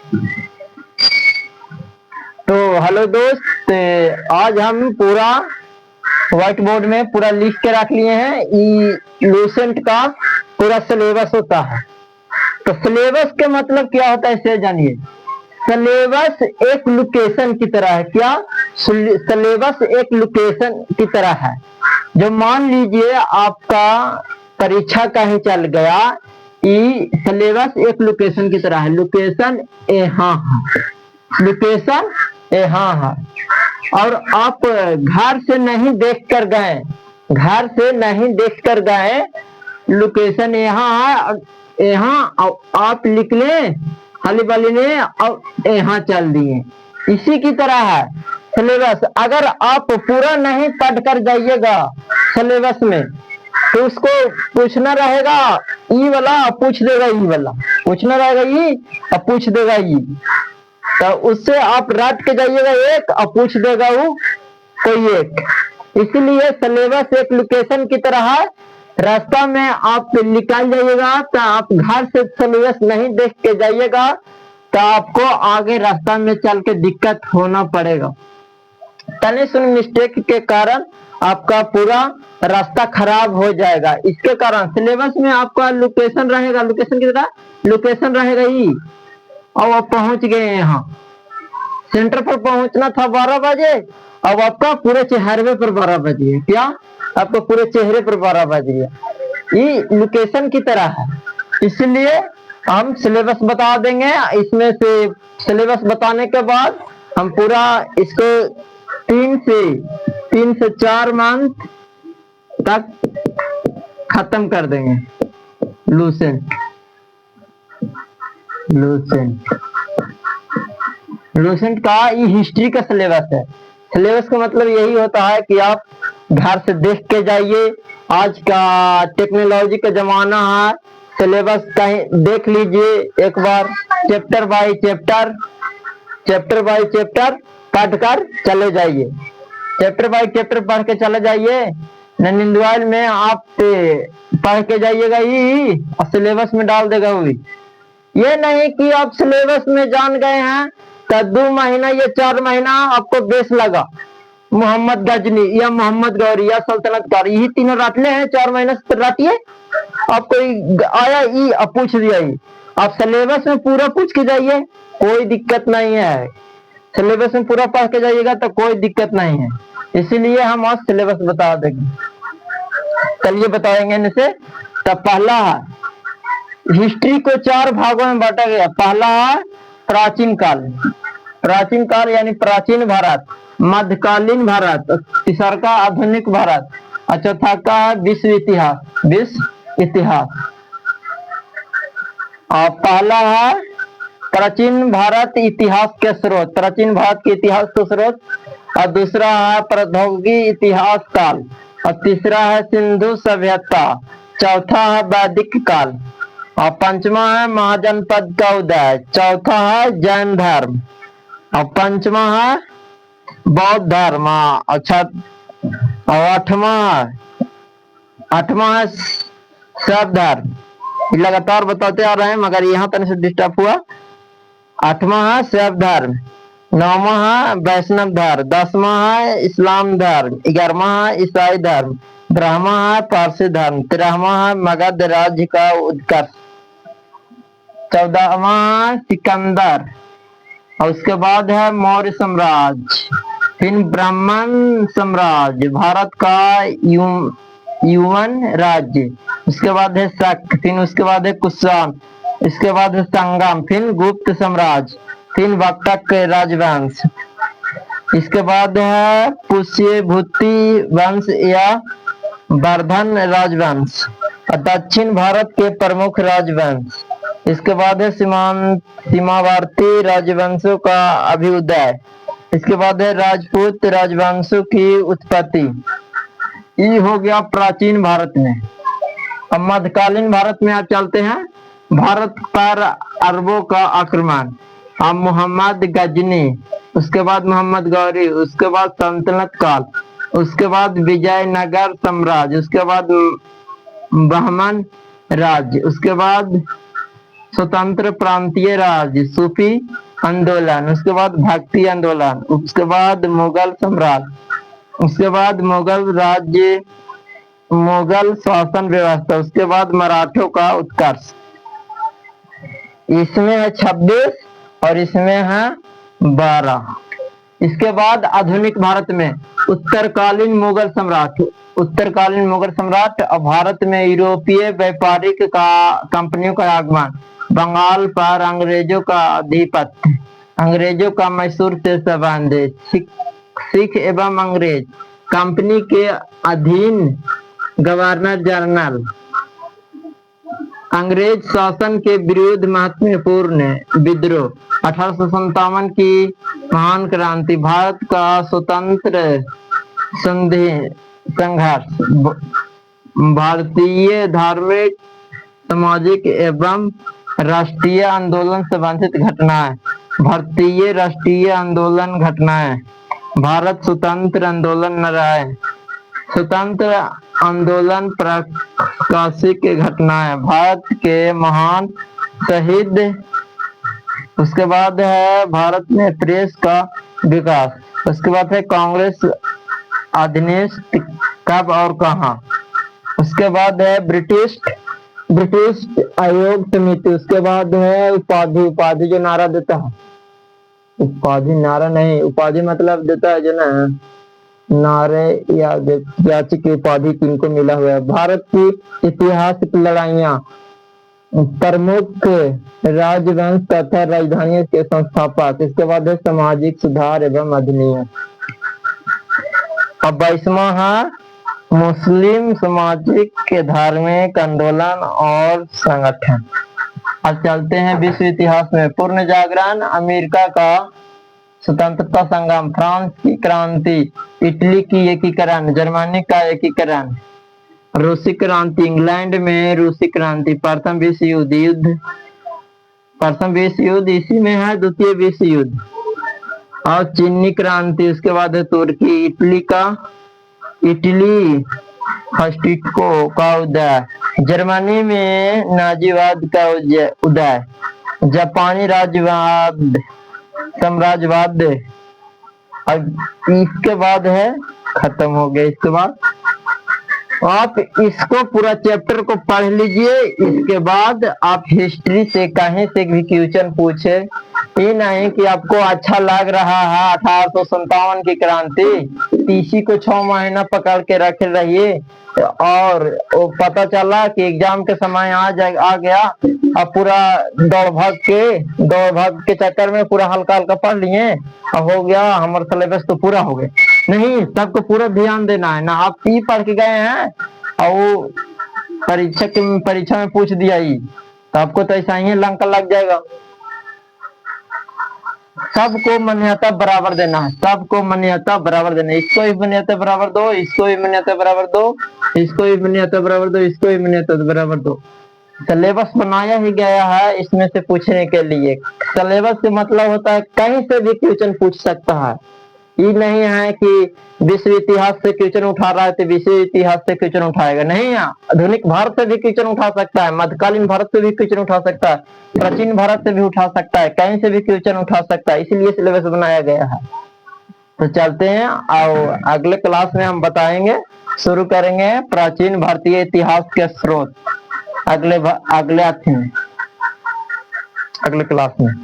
तो हेलो दोस्त, आज हम पूरा व्हाइट बोर्ड में पूरा लिख के रख लिए हैं। लूसेंट का पूरा सिलेबस होता है। तो सिलेबस के मतलब क्या होता है इसे जानिए। सिलेबस एक लोकेशन की तरह है। क्या? सिलेबस एक लोकेशन की तरह है। जो मान लीजिए आपका परीक्षा कहीं चल गया, सिलेबस एक लोकेशन की तरह है। लोकेशन यहाँ है, लोकेशन यहाँ है। और आप घर से नहीं देख कर गए, घर से नहीं देख कर गए, लोकेशन यहाँ है, यहाँ आप लिख लें खाली वाली ने और यहाँ चल दिए। इसी की तरह है सिलेबस। अगर आप पूरा नहीं पढ़ कर जाइएगा सिलेबस में, तो उसको पूछना रहेगा ई वाला, पूछ देगा ई वाला, पूछना रहेगा ई और पूछ देगा ई। तो उससे आप रट के जाइएगा एक और पूछ देगा वो कोई एक। इसलिए सिलेबस एक लोकेशन की तरह है। रास्ता में आप निकल जाइएगा तो आप घर से सिलेबस नहीं देख के जाइएगा तो आपको आगे रास्ता में चल के दिक्कत होना पड़ेगा। तने सुन मिस्टेक के कारण आपका पूरा रास्ता खराब हो जाएगा। इसके कारण सिलेबस में आपका लोकेशन रहेगा, लोकेशन की तरह लोकेशन रहेगा ही। और आप पहुंच गए यहाँ, सेंटर पर पहुंचना था 12 बजे, अब आपका पूरे चेहरे पर 12 बजे। क्या? आपको पूरे चेहरे पर 12 बजे। ये लोकेशन की तरह है। इसलिए हम सिलेबस बता देंगे। इसमें से सिलेबस बताने के बाद हम पूरा इसको 3 से 4 मंथ तक खत्म कर देंगे। लूसेंट लूसेंट का ये हिस्ट्री का सिलेबस है। सिलेबस का मतलब यही होता है कि आप घर से देख के जाइए। आज का टेक्नोलॉजी का जमाना है, सिलेबस कहीं देख लीजिए एक बार, चैप्टर बाय चैप्टर पढ़ कर चले जाइए। चैप्टर बाय चैप्टर पढ़ के चले जाइए। ननिंदवाल में आप पढ़ के जाइएगा ये और सिलेबस में डाल देगा वो। ये नहीं कि आप सिलेबस में जान गए हैं तो 2 महीना या 4 महीना आपको बेस लगा, मोहम्मद गजनी या मोहम्मद गौरी या सल्तनत कार, यही तीनों रटले हैं 4 महीने से रटिए। आपको आया ई अब पूछ दिया ई। आप सिलेबस में पूरा पूछ के जाइए, कोई दिक्कत नहीं है। सिलेबस में पूरा पढ़ के जाइएगा तो कोई दिक्कत नहीं है। इसीलिए हम आज सिलेबस बता देंगे। चलिए बताएंगे इनसे। तो पहला है, हिस्ट्री को 4 भागों में बांटा गया। पहला है प्राचीन काल यानी प्राचीन भारत, मध्यकालीन भारत, तीसरा का आधुनिक भारत, और चौथा का है विश्व इतिहास। और पहला है प्राचीन भारत इतिहास के स्रोत, प्राचीन भारत के इतिहास के स्रोत। और दूसरा है प्रौद्योगिकी इतिहास काल, और तीसरा है सिंधु सभ्यता, चौथा है वैदिक काल, और पंचमा है महाजनपद का उदय, चौथा है जैन धर्म, और पंचमा है बौद्ध धर्म, अच्छा, और आठवां है शैव धर्म। लगातार बताते आ रहे हैं मगर यहाँ तक से डिस्टर्ब हुआ। 8वां है शैव धर्म, 9वां है वैष्णव धर्म, 10वां है इस्लाम धर्म, 11वां है ईसाई धर्म, 12वां है पारसी धर्म, 13वां है मगध राज्य का उत्कर्ष, 14वां सिकंदर, और उसके बाद है मौर्य साम्राज्य, फिर ब्राह्मण साम्राज्य, भारत का युवन राज्य, उसके बाद है शक, फिर उसके बाद है कुषाण, इसके बाद है संगम, फिर गुप्त साम्राज्य, फिर वक्टक राजवंश, इसके बाद है पुष्यभूति वंश या वर्धन राजवंश, और दक्षिण भारत के प्रमुख राजवंश। इसके बाद है सीमावर्ती राजवंशों का अभ्युदय। इसके बाद है राजपूत राजवंशों की उत्पत्ति। ये हो गया प्राचीन भारत में। अब मध्यकालीन भारत में आप चलते हैं। भारत पर अरबों का आक्रमण, अब मोहम्मद गजनी, उसके बाद मोहम्मद गौरी, उसके बाद सल्तनत काल, उसके बाद विजयनगर साम्राज्य, उसके बाद ब्राह्मण राज्य, उसके बाद स्वतंत्र प्रांतीय राज्य, सूफी आंदोलन, उसके बाद भक्ति आंदोलन, उसके बाद मुगल सम्राट, उसके बाद मुगल राज्य, मुगल शासन व्यवस्था, उसके बाद मराठों का उत्कर्ष। इसमें है 26 और इसमें है 12। इसके बाद आधुनिक भारत में उत्तरकालीन मुगल सम्राट, उत्तरकालीन मुगल सम्राट और भारत में यूरोपीय व्यापारिक कंपनियों का आगमन, बंगाल पर अंग्रेजों का आधिपत्य, अंग्रेजों का मैसूर से संबंध, सिख एवं अंग्रेज कंपनी के अधीन गवर्नर जनरल, अंग्रेज शासन के विरुद्ध महत्वपूर्ण विद्रोह, 1857 की महान क्रांति, भारत का स्वतंत्र संघर्ष, भारतीय धार्मिक सामाजिक एवं राष्ट्रीय आंदोलन संबंधित घटनाएं, भारतीय राष्ट्रीय आंदोलन घटनाएं, भारत स्वतंत्र आंदोलन नारायण, स्वतंत्र आंदोलन प्रकाशिक घटनाएं, भारत के महान शहीद, उसके बाद है भारत में प्रेस का विकास, उसके बाद है कांग्रेस अधिनियम कब और कहां, उसके बाद है ब्रिटिश आयोग समिति, उसके बाद है उपाधि, उपाधि जो नारा देता है, उपाधि नारा नहीं, उपाधि मतलब देता है जो ना नारे या याची की उपाधि किनको मिला हुआ है, भारत की ऐतिहासिक लड़ाइयां, प्रमुख राजवंश तथा राजधानियों के संस्थापक, इसके बाद है सामाजिक सुधार एवं अधिनियम। अब 22वां है मुस्लिम सामाजिक धार्मिक आंदोलन और संगठन। अब चलते हैं विश्व इतिहास में। पूर्ण जागरण, अमेरिका का स्वतंत्रता संग्राम, फ्रांस की क्रांति, इटली की एकीकरण, जर्मनी का एकीकरण, रूसी क्रांति, इंग्लैंड में रूसी क्रांति, प्रथम विश्व युद्ध, प्रथम विश्व युद्ध इसी में है, द्वितीय विश्व युद्ध, और चीनी क्रांति, उसके बाद है तुर्की, इटली फस्टिको का उदय, जर्मनी में नाजीवाद का उदय, जापानी राज्यवाद साम्राज्यवाद, और इसके बाद है खत्म हो गया। इसके बाद आप इसको पूरा चैप्टर को पढ़ लीजिए, इसके बाद आप हिस्ट्री से कहीं से भी क्वेश्चन पूछे, ये नहीं कि आपको अच्छा लग रहा है 1857 की क्रांति, इसी को 6 महीना पकड़ के रख रहिए और वो पता चला कि एग्जाम के समय आ गया, अब पूरा दौड़ भाग के चक्कर में पूरा हल्का हल्का पढ़ लिए और हो गया हमारा सिलेबस तो पूरा हो गया। नहीं, सबको पूरा ध्यान देना है ना। आप पी पढ़ के गए हैं और वो परीक्षा में पूछ दिया ही तो आपको तो ऐसा ही लंका लग जाएगा। सबको मान्यता बराबर देना है, सबको मान्यता बराबर देना है। इसको भी मान्यता बराबर दो, इसको भी मान्यता बराबर दो, इसको भी मान्यता बराबर दो, इसको भी मान्यता बराबर दो। सिलेबस बनाया ही गया है इसमें से पूछने के लिए। सिलेबस से मतलब होता है कहीं से भी क्वेश्चन पूछ सकता है, ये नहीं है कि विश्व इतिहास से क्वेश्चन उठा रहा है तो विश्व इतिहास से क्वेश्चन उठाएगा, नहीं है। आधुनिक भारत से भी क्वेश्चन उठा सकता है, मध्यकालीन भारत से भी क्वेश्चन उठा सकता है, प्राचीन भारत से भी उठा सकता है, कहीं से भी क्वेश्चन उठा सकता है, इसलिए सिलेबस बनाया गया है। तो चलते हैं और अगले क्लास में हम बताएंगे, शुरू करेंगे प्राचीन भारतीय इतिहास के स्रोत अगले क्लास में।